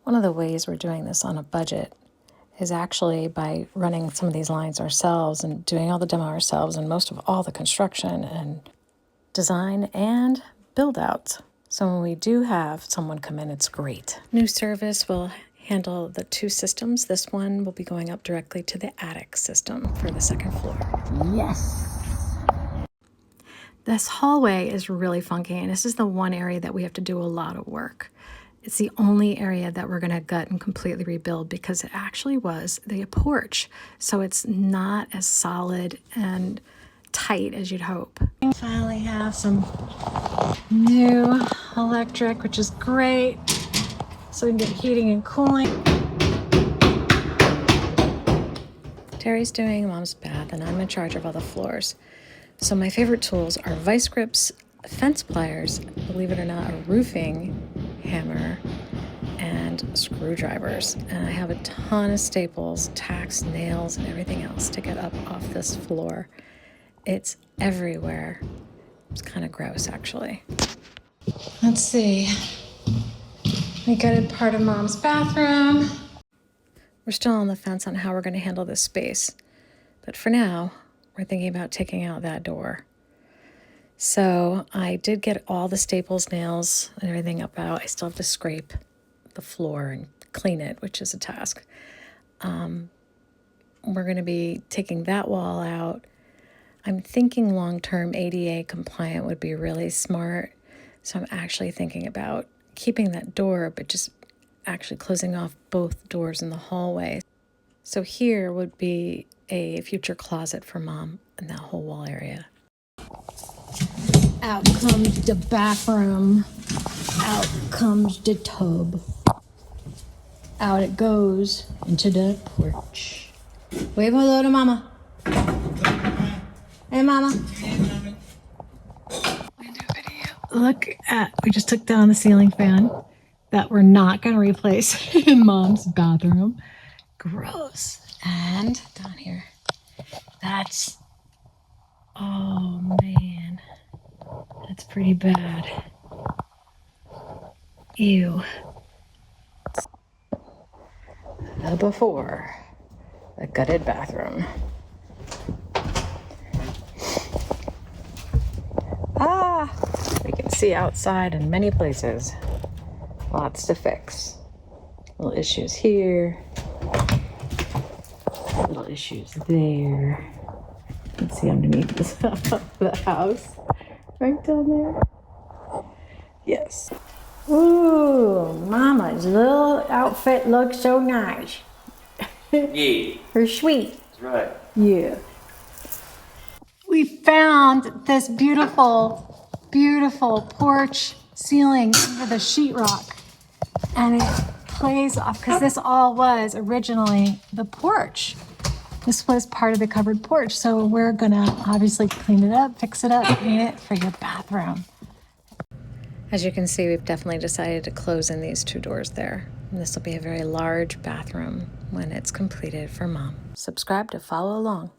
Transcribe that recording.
One of the ways we're doing this on a budget is actually by running some of these lines ourselves and doing all the demo ourselves and most of all the construction and design and build out. So when we do have someone come in, it's great. New service will handle the two systems. This one will be going up directly to the attic system for the second floor. Yes. This hallway is really funky, and this is the one area that we have to do a lot of work. It's the only area that we're going to gut and completely rebuild because it actually was the porch. So it's not as solid and tight as you'd hope. We finally have some new electric, which is great. So we can get heating and cooling. Terry's doing Mom's bath and I'm in charge of all the floors. So my favorite tools are vice grips, fence pliers, believe it or not, a roofing hammer, and screwdrivers. And I have a ton of staples, tacks, nails, and everything else to get up off this floor. It's everywhere. It's kind of gross, actually. Let's see. We gutted part of Mom's bathroom. We're still on the fence on how we're going to handle this space. But for now, we're thinking about taking out that door. So I did get all the staples, nails, and everything up out. I still have to scrape the floor and clean it, which is a task. We're going to be taking that wall out. I'm thinking long-term ADA compliant would be really smart. So I'm actually thinking about keeping that door, but just actually closing off both doors in the hallway. So here would be a future closet for Mom in that whole wall area. Out comes the bathroom. Out comes the tub. Out it goes into the porch. Wave hello to Mama. Hey, Mama. Look at, we just took down the ceiling fan that we're not going to replace in Mom's bathroom. Gross. And down here, that's, oh man, that's pretty bad. Ew. The before, the gutted bathroom. We can see outside in many places. Lots to fix. Little issues here. Little issues there. You can see underneath the house. Right down there. Yes. Ooh, Mama's little outfit looks so nice. Yeah. Her sweet. That's right. Yeah. We found this beautiful, beautiful porch ceiling under the sheetrock. And it plays off, because this all was originally the porch. This was part of the covered porch. So we're gonna obviously clean it up, fix it up, clean it for your bathroom. As you can see, we've definitely decided to close in these two doors there. And this will be a very large bathroom when it's completed for Mom. Subscribe to follow along.